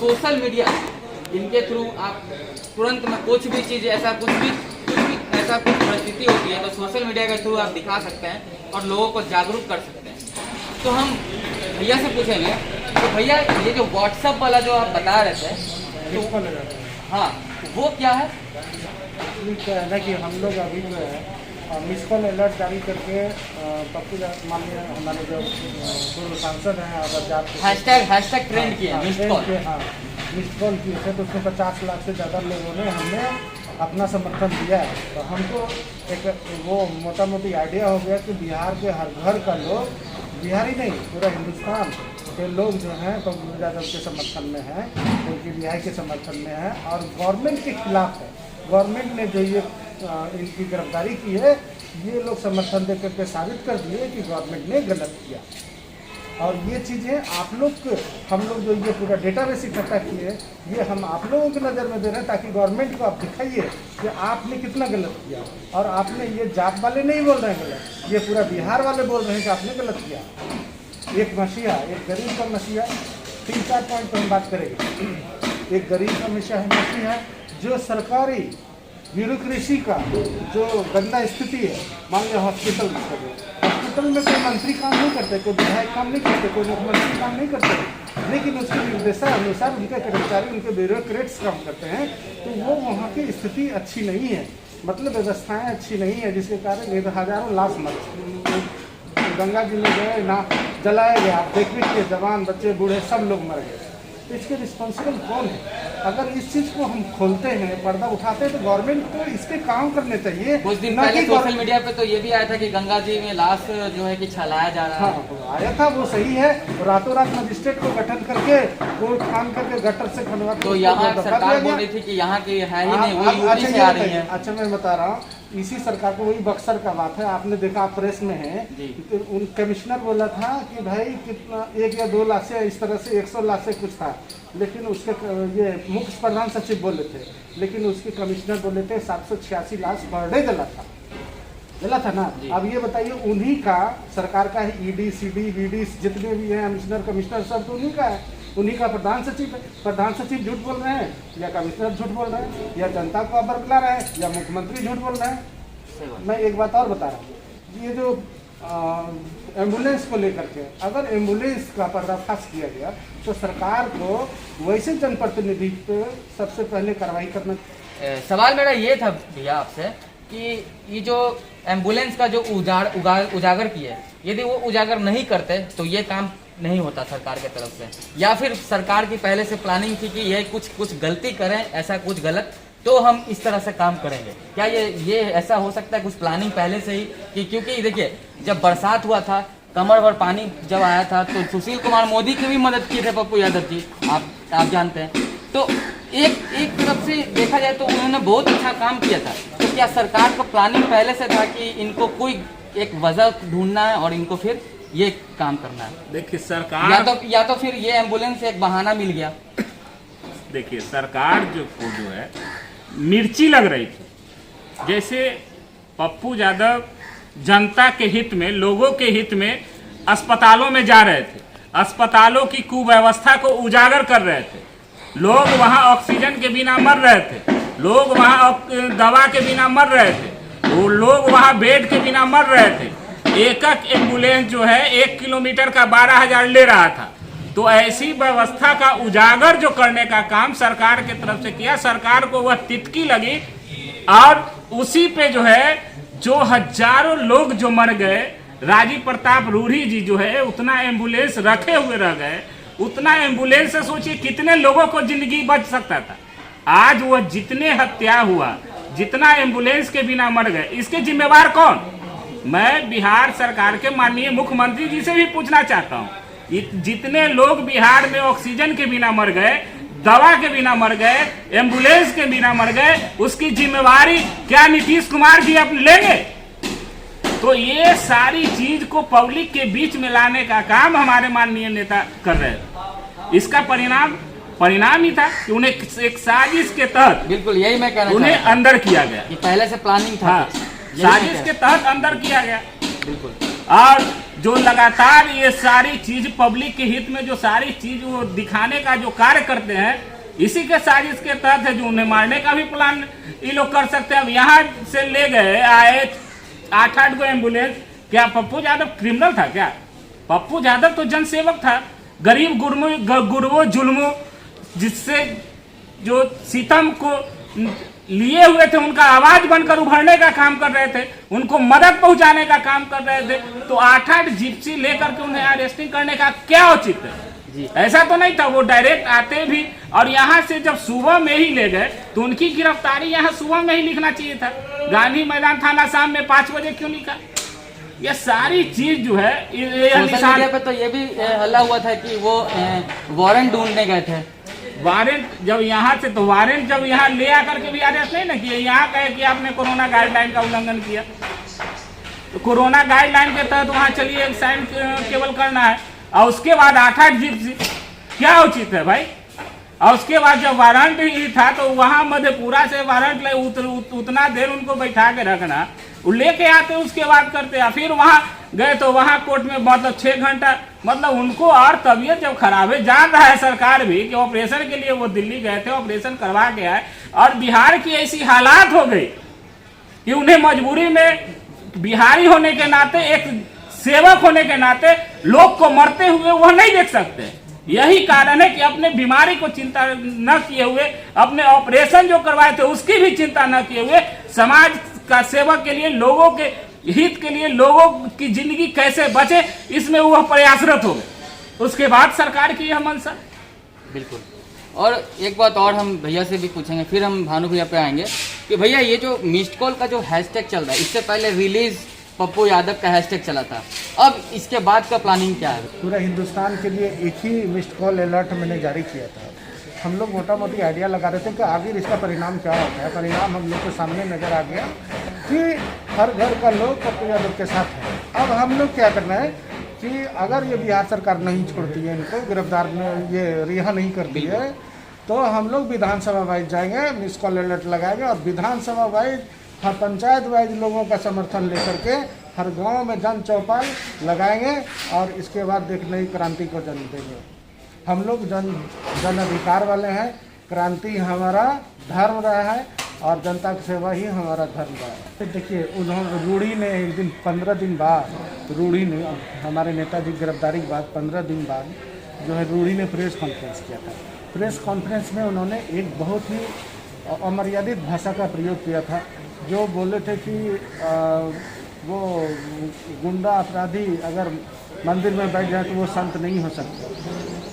Social media, इनके through आप तुरंत में कुछ भी चीज़ ऐसा कुछ भी ऐसा कुछ परिस्थिति होती है तो सोशल मीडिया के थ्रू आप दिखा सकते हैं और लोगों को जागरूक कर सकते हैं। तो हम भैया से पूछेंगे तो भैया ये जो व्हाट्सएप वाला जो आप बता रहे थे तो हाँ वो क्या है? ये क्या है ना कि हम लोग अभी जो है मिस कॉल अलर्ट जारी करके पप्पू माननीय हमारे जो पूर्व सांसद हैं और हैशटैग ट्रेंड किया मिस कॉल। हाँ मिस कॉल किए थे तो उसमें 50 लाख से ज़्यादा लोगों ने हमने अपना समर्थन दिया है। तो हमको एक वो मोटा मोटी आइडिया हो गया कि बिहार के हर घर का लोग, बिहारी नहीं पूरा हिंदुस्तान के लोग जो हैं पप्पू यादव के समर्थन में हैं, उनकी रिहाई के समर्थन में है और गवर्नमेंट के खिलाफ है। गवर्नमेंट ने जो ये इनकी गिरफ्तारी की है ये लोग समर्थन दे करके साबित कर दिए कि गवर्नमेंट ने गलत किया। और ये चीज़ें आप लोग हम लोग जो ये पूरा डेटाबेस इकट्ठा किए ये हम आप लोगों की नज़र में दे रहे हैं ताकि गवर्नमेंट को आप दिखाइए कि आपने कितना गलत किया। और आपने ये जात वाले नहीं बोल रहे हैं गलत, ये पूरा बिहार वाले बोल रहे हैं कि आपने गलत किया। एक मसीहा, एक गरीब का मसीहा, 3-4 पॉइंट पर हम बात करेंगे। एक गरीब का मसीहा जो सरकारी ब्यूरोक्रेसी का जो गंदा स्थिति है, मान लिया हॉस्पिटल में कोई मंत्री काम नहीं करते, कोई विधायक काम नहीं करते, कोई मुख्यमंत्री काम नहीं करते, लेकिन उसके निर्देशानुसार उनके कर्मचारी, उनके ब्यूरोक्रेट्स काम करते हैं। तो वो वहाँ की स्थिति अच्छी नहीं है, मतलब व्यवस्थाएं अच्छी नहीं है, जिसके कारण हजारों लाश मर गंगा जी में गए ना जलाया गया, आप देख लीजिए जवान बच्चे बूढ़े सब लोग मर गए। तो इसके रिस्पॉन्सिबल कौन है? अगर इस चीज़ को हम खोलते हैं, पर्दा उठाते हैं तो गवर्नमेंट को इस पे काम करने चाहिए। कुछ दिन पहले सोशल मीडिया पे तो ये भी आया था कि गंगा जी में लाश जो है कि छलाया जा रहा है। हाँ आया था, वो सही है। रातों रात मजिस्ट्रेट को गठन करके कोई खान करके गटर से खनवा, तो यहाँ सरकार बोल रही थी कि यहाँ की है ही नहीं, वो यूपी से आ रही है। अच्छा मैं बता रहा हूँ, इसी सरकार को, वही बक्सर का बात है, आपने देखा प्रेस में है, तो उन कमिश्नर बोला था कि भाई कितना 1 या 2 लाख से इस तरह से 100 लाख से कुछ था, लेकिन उसके ये मुख्य प्रधान सचिव बोले थे, लेकिन उसके कमिश्नर बोले थे 786 लाख पर डे जला था ना। अब ये बताइए उन्हीं का सरकार का है, ईडी सीडी वीडी जितने भी हैं कमिश्नर सब तो उन्हीं का है, उन्हीं का प्रधान सचिव है। प्रधान सचिव झूठ बोल रहे हैं या कमिश्नर झूठ बोल रहे हैं या जनता को अबर बुला रहे हैं या मुख्यमंत्री झूठ बोल रहे हैं। मैं एक बात और बता रहा हूँ, ये जो एम्बुलेंस को लेकर के अगर एम्बुलेंस का पर्दाफाश किया गया तो सरकार को वैसे जनप्रतिनिधि पे सबसे पहले कार्रवाई करना। सवाल मेरा ये था भैया आपसे कि ये जो एम्बुलेंस का जो उजागर किया है, यदि वो उजागर नहीं करते तो ये काम नहीं होता सरकार के तरफ से, या फिर सरकार की पहले से प्लानिंग थी कि ये कुछ गलती करें, ऐसा कुछ गलत तो हम इस तरह से काम करेंगे। क्या ये ऐसा हो सकता है कुछ प्लानिंग पहले से ही कि क्योंकि देखिए जब बरसात हुआ था, कमर भर पानी जब आया था तो सुशील कुमार मोदी की भी मदद किए थे पप्पू यादव जी, आप जानते हैं। तो एक तरफ से देखा जाए तो उन्होंने बहुत अच्छा काम किया था। तो क्या सरकार को प्लानिंग पहले से था कि इनको कोई एक वजह ढूंढना है और इनको फिर ये काम करना है? देखिए सरकार या तो फिर ये एम्बुलेंस एक बहाना मिल गया। देखिए सरकार जो है मिर्ची लग रही थी, जैसे पप्पू यादव जनता के हित में, लोगों के हित में अस्पतालों में जा रहे थे, अस्पतालों की कुव्यवस्था को उजागर कर रहे थे, लोग वहां ऑक्सीजन के बिना मर रहे थे, लोग वहां दवा के बिना मर रहे थे, वो लोग वहां बेड के बिना मर रहे थे। एक एम्बुलेंस जो है 1 किलोमीटर का 12,000 ले रहा था। तो ऐसी व्यवस्था का उजागर जो करने का काम सरकार की तरफ से किया, सरकार को वह तितकी लगी और उसी पे जो है जो हजारों लोग जो मर गए, राजीव प्रताप रूढ़ी जी जो है उतना एम्बुलेंस रखे हुए रह गए, उतना एम्बुलेंस से सोचिए कितने लोगों को जिंदगी बच सकता था। आज वह जितने हत्या हुआ, जितना एम्बुलेंस के बिना मर गए, इसके जिम्मेवार कौन? मैं बिहार सरकार के माननीय मुख्यमंत्री जी से भी पूछना चाहता हूँ, जितने लोग बिहार में ऑक्सीजन के बिना मर गए, दवा के बिना मर गए, एम्बुलेंस के बिना मर गए, उसकी जिम्मेवारी क्या नीतीश कुमार जी अब लेंगे? तो ये सारी चीज को पब्लिक के बीच में लाने का काम हमारे माननीय नेता कर रहे हैं। इसका परिणाम ही था कि उन्हें एक साजिश के तहत, बिल्कुल यही मैं कहना उन्हें अंदर किया गया। पहले से प्लानिंग था, साजिश के तहत अंदर किया गया। बिल्कुल। और जो लगातार ये सारी चीज पब्लिक के हित में जो सारी चीज वो दिखाने का जो कार्य करते हैं, इसी के साजिश के तहत है जो उन्हें मारने का भी प्लान ये लोग कर सकते हैं। अब यहाँ से ले गए आए 8-8 गो एम्बुलेंस। क्या पप्पू यादव क्रिमिनल था क्या? पप्पू यादव तो जनसेवक था। गरीब गुरबों जुल्मों जिससे जो सितम को लिए हुए थे उनका आवाज बनकर उभरने का काम कर रहे थे, उनको मदद पहुंचाने का काम कर रहे थे, तो 8-8 जिप्सी लेकर के उन्हें अरेस्टिंग करने का क्या औचित्य है? ऐसा तो नहीं था। वो डायरेक्ट आते भी और यहाँ से जब सुबह में ही ले गए तो उनकी गिरफ्तारी यहाँ सुबह में ही लिखना चाहिए था। गांधी मैदान थाना शाम में 5 बजे क्यों लिखा? ये सारी चीज जो है सोशल मीडिया पे तो ये भी हल्ला हुआ था कि वो वारंट ढूंढने गए थे। वारंट जब यहाँ से तो वारंट जब यहाँ ले आकर के भी अरेस्ट नहीं ना किए, यहाँ कहे कि आपने कोरोना गाइडलाइन का उल्लंघन किया, तो कोरोना गाइडलाइन के तहत वहाँ चलिए साइन केवल करना है। और उसके बाद 8-8 जिप्सी क्या उचित है भाई? और उसके बाद जब वारंट ही था तो वहाँ मधेपुरा से वारंट ले उतना देर उनको बैठा के रखना, वो लेके आते उसके बाद करते। फिर वहाँ गए तो वहाँ कोर्ट में मतलब 6 घंटा, मतलब उनको और तबीयत जब खराब है, जान रहा है सरकार भी कि ऑपरेशन के लिए वो दिल्ली गए थे, ऑपरेशन करवा के आए, और बिहार की ऐसी हालात हो गई कि उन्हें मजबूरी में बिहारी होने के नाते, एक सेवक होने के नाते लोग को मरते हुए वह नहीं देख सकते। यही कारण है कि अपने बीमारी को चिंता न किए हुए, अपने ऑपरेशन जो करवाए थे उसकी भी चिंता न किए हुए, समाज का सेवा के लिए, लोगों के हित के लिए, लोगों की जिंदगी कैसे बचे, इसमें वह प्रयासरत हो गए। उसके बाद सरकार की यह मंशा। बिल्कुल। और एक बात और हम भैया से भी पूछेंगे, फिर हम भानु भैया पे आएंगे कि भैया ये जो मिस्ड कॉल का जो हैशटैग चल रहा है, इससे पहले रिलीज पप्पू यादव का हैशटैग चला था, अब इसके बाद का प्लानिंग क्या है? पूरा हिंदुस्तान के लिए एक ही मिस्ड कॉल अलर्ट मैंने जारी किया था। हम लोग मोटा मोटी आइडिया लगा रहे थे कि आगे इसका परिणाम क्या होता है। परिणाम हम लोग के सामने नज़र आ गया कि हर घर का लोग पप्पू यादव के साथ है। अब हम लोग क्या करना है कि अगर ये बिहार सरकार नहीं छोड़ती है, इनको गिरफ्तार में ये रिहा नहीं करती है, तो हम लोग विधानसभा वाइज जाएंगे, मिस कॉल अलर्ट लगाएंगे और विधानसभा वाइज, हर पंचायत वाइज लोगों का समर्थन लेकर के हर गांव में जन चौपाल लगाएंगे और इसके बाद देख नई क्रांति को जन्म देंगे। हम लोग जन अधिकार वाले हैं। क्रांति हमारा धर्म रहा है और जनता की सेवा ही हमारा धर्म रहा है। तो देखिए, उन्होंने रूढ़ी ने एक दिन 15 दिन बाद, रूढ़ी ने हमारे नेताजी की गिरफ्तारी के बाद 15 दिन बाद जो है रूढ़ी ने प्रेस कॉन्फ्रेंस किया था। प्रेस कॉन्फ्रेंस में उन्होंने एक बहुत ही अमर्यादित भाषा का प्रयोग किया था, जो बोले थे कि वो गुंडा अपराधी अगर मंदिर में बैठ जाए तो वो संत नहीं हो सकते।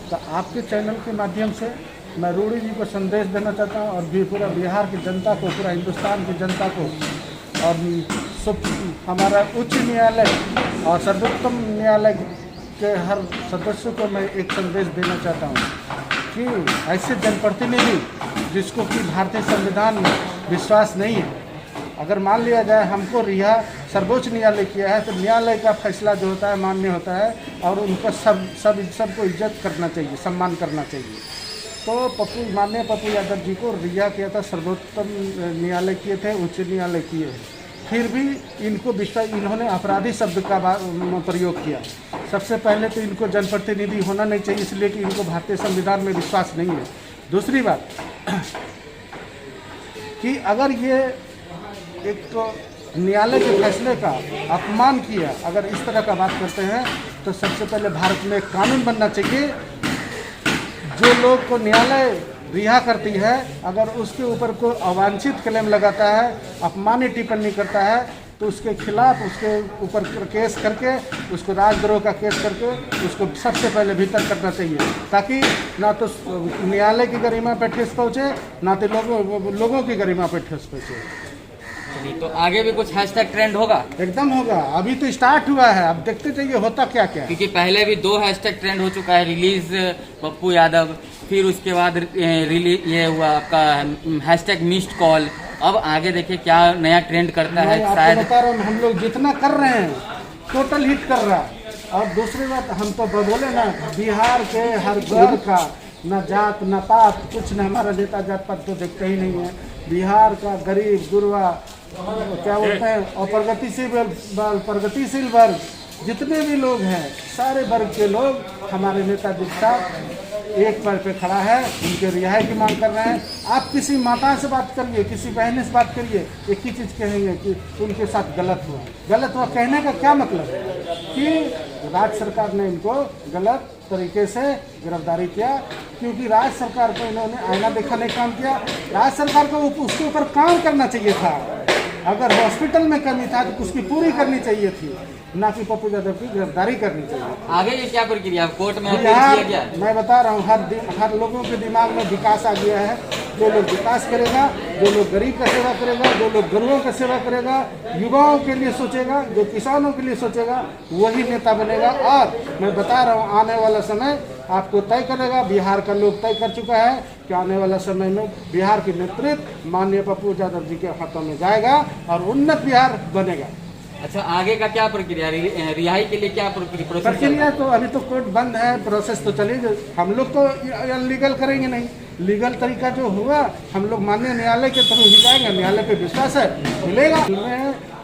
तो आपके चैनल के माध्यम से मैं रूढ़ी जी को संदेश देना चाहता हूँ और भी पूरा बिहार की जनता को, पूरा हिंदुस्तान की जनता को और हमारा उच्च न्यायालय और सर्वोत्तम न्यायालय के हर सदस्यों को मैं एक संदेश देना चाहता हूँ कि ऐसे जनप्रतिनिधि जिसको कि भारतीय संविधान में विश्वास नहीं है, अगर मान लिया जाए हमको रिहा सर्वोच्च न्यायालय किया है तो न्यायालय का फैसला जो होता है मान्य होता है और उनको सबको इज्जत करना चाहिए, सम्मान करना चाहिए। तो माननीय पप्पू यादव जी को रिहा किया था, सर्वोत्तम न्यायालय किए थे, उच्च न्यायालय किए, फिर भी इनको इन्होंने अपराधी शब्द का प्रयोग किया। सबसे पहले तो इनको जनप्रतिनिधि होना नहीं चाहिए, इसलिए कि इनको भारतीय संविधान में विश्वास नहीं है। दूसरी बात कि अगर ये एक तो न्यायालय के फैसले का अपमान किया, अगर इस तरह का बात करते हैं तो सबसे पहले भारत में एक कानून बनना चाहिए, जो लोग को न्यायालय रिहा करती है अगर उसके ऊपर कोई अवांछित क्लेम लगाता है, अपमानित टिप्पणी करता है, तो उसके खिलाफ उसके ऊपर केस करके, उसको राजद्रोह का केस करके उसको सबसे पहले भीतर करना चाहिए, ताकि ना तो न्यायालय की गरिमा पे ठेस पहुँचे, ना तो लोगों की गरिमा पे ठेस पहुँचे। तो आगे भी कुछ हैशटैग ट्रेंड होगा? एकदम होगा, अभी तो स्टार्ट हुआ है, अब देखते जाइए होता क्या क्या। क्योंकि पहले भी 2 हैशटैग ट्रेंड हो चुका है, रिलीज पप्पू यादव, फिर उसके बाद ये हुआ आपका हैशटैग मिस्ड कॉल। अब आगे देखिए क्या नया ट्रेंड करता है। शायद बता रहा हूँ, हम लोग जितना कर रहे हैं टोटल हिट कर रहा है। और दूसरी बात हम तो बोले ना, बिहार के हर घर का न जात न पात कुछ न, हमारा नेता जात पात तो देखते ही नहीं है। बिहार का गरीब गुरबा क्या बोलते हैं और प्रगतिशील वर्ग जितने भी लोग हैं सारे वर्ग के लोग हमारे नेताजी के साथ एक पैर पे खड़ा है, उनके रिहाई की मांग कर रहे हैं। आप किसी माता से बात करिए, किसी बहन से बात करिए, एक ही चीज़ कहेंगे कि उनके साथ गलत हुआ। गलत हुआ कहने का क्या मतलब है कि राज्य सरकार ने इनको गलत तरीके से गिरफ्तारी किया, क्योंकि राज्य सरकार को इन्होंने आईना देखा नहीं काम किया। राज्य सरकार को उसके ऊपर काम करना चाहिए था। अगर हॉस्पिटल में कमी था तो उसकी पूरी करनी चाहिए थी, ना कि पप्पू यादव की गिरफ्तारी करनी चाहिए। आगे ये क्या प्रक्रिया, कोर्ट में अपील यहाँ किया गया? मैं बता रहा हूँ, हर लोगों के दिमाग में विकास आ गया है। जो लोग विकास करेगा, जो लोग गरीब का सेवा करेगा, जो लोग गरीबों का सेवा करेगा, युवाओं के लिए सोचेगा, जो किसानों के लिए सोचेगा, वही नेता बनेगा। और मैं बता रहा हूँ आने वाला समय आपको तय करेगा। बिहार का लोग तय कर चुका है कि आने वाला समय में बिहार की नेतृत्व माननीय पप्पू यादव जी के हाथों में जाएगा और उन्नत बिहार बनेगा। अच्छा, आगे का क्या प्रक्रिया, रिहाई के लिए क्या प्रोसेस? प्रक्रिया तो अभी तो कोर्ट बंद है, प्रोसेस तो चलेगी। हम लोग तो लीगल करेंगे नहीं, लीगल तरीका जो हुआ हम लोग माननीय न्यायालय के थ्रू ही जाएंगे। न्यायालय पे विश्वास है, मिलेगा।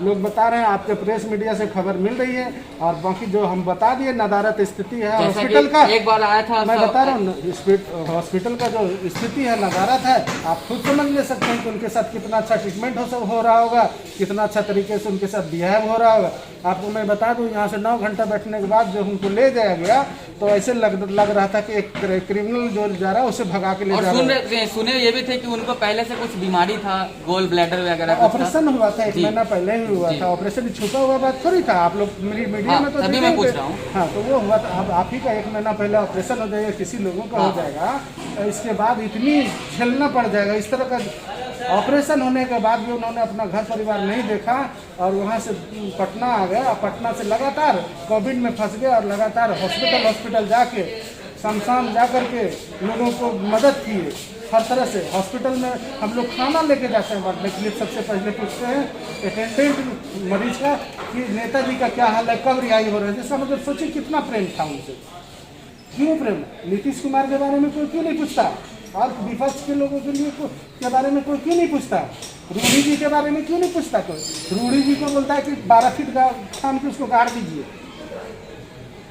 लोग बता रहे हैं, आपके प्रेस मीडिया से खबर मिल रही है, और बाकी जो हम बता दिए नदारत स्थिति है हॉस्पिटल का। एक बार आया था, मैं बता रहा हूँ हॉस्पिटल का जो स्थिति है नदारत है, आप खुद समझ ले सकते हैं कि उनके साथ कितना अच्छा ट्रीटमेंट हो रहा होगा, कितना अच्छा तरीके से उनके साथ बिहेव हो रहा होगा। आपको मैं बता दूं, यहाँ से 9 घंटा बैठने के बाद जब उनको ले जाया गया तो ऐसे लग रहा था कि एक क्रिमिनल जो जा रहा है उसे भगा के ले जा रहा है। सुने ये भी थे कि उनको पहले से कुछ बीमारी था, गोल ब्लैडर वगैरह। ऑपरेशन हुआ था 1 महीना पहले ही हुआ था। ऑपरेशन छुपा हुआ बात थोड़ी था, आप लोग मीडिया में तो तभी मैं पूछ रहा हूँ। हाँ, तो वो हुआ था। अब आप ही का 1 महीना पहले ऑपरेशन हो जाएगा, किसी लोगों का हो जाएगा, इसके बाद इतनी झेलना पड़ जाएगा। इस तरह का ऑपरेशन होने के बाद भी उन्होंने अपना घर परिवार नहीं देखा और वहाँ से पटना आ गया। पटना से लगातार कोविड में फंस गए और लगातार हॉस्पिटल जाके शमशान जा कर के लोगों को मदद किए हर तरह से। हॉस्पिटल में हम लोग खाना लेके जाते हैं बांटने के लिए, सबसे पहले पूछते हैं अटेंडेंट मरीज का कि नेताजी का क्या हाल है, कब रिहाई हो रहा है। जैसा मतलब सोचिए कितना प्रेम था उनसे, क्यों प्रेम। नीतीश कुमार के बारे में कोई क्यों नहीं पूछता, और विपक्ष के लोगों के बारे में कोई क्यों नहीं पूछता, रूढ़ी जी के बारे में क्यों नहीं पूछता कोई। रूढ़ी जी को बोलता है कि 12 फीट खान के उसको गाड़ दीजिए।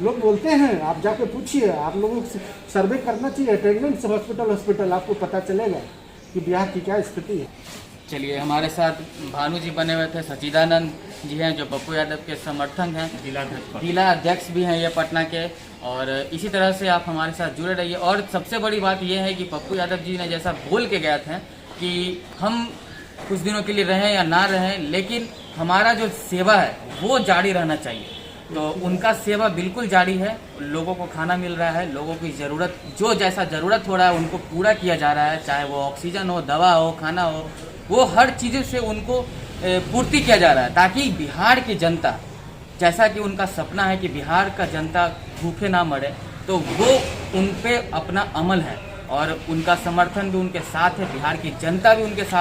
लोग बोलते हैं, आप जाके पूछिए, आप लोगों को सर्वे करना चाहिए अटेंडेंस हॉस्पिटल, आपको पता चलेगा कि बिहार की क्या स्थिति है। चलिए, हमारे साथ भानु जी बने हुए थे, सचिदानंद जी हैं जो पप्पू यादव के समर्थक हैं, जिला अध्यक्ष भी हैं ये पटना के। और इसी तरह से आप हमारे साथ जुड़े रहिए। और सबसे बड़ी बात यह है कि पप्पू यादव जी ने जैसा बोल के गए थे कि हम कुछ दिनों के लिए रहें या ना रहें, लेकिन हमारा जो सेवा है वो जारी रहना चाहिए। तो उनका सेवा बिल्कुल जारी है, लोगों को खाना मिल रहा है, लोगों की ज़रूरत जो जैसा ज़रूरत हो रहा है उनको पूरा किया जा रहा है, चाहे वो ऑक्सीजन हो, दवा हो, खाना हो, वो हर चीज़ों से उनको पूर्ति किया जा रहा है, ताकि बिहार की जनता, जैसा कि उनका सपना है कि बिहार का जनता भूखे ना मरे, तो वो उन पे अपना अमल है और उनका समर्थन भी उनके साथ है, बिहार की जनता भी उनके साथ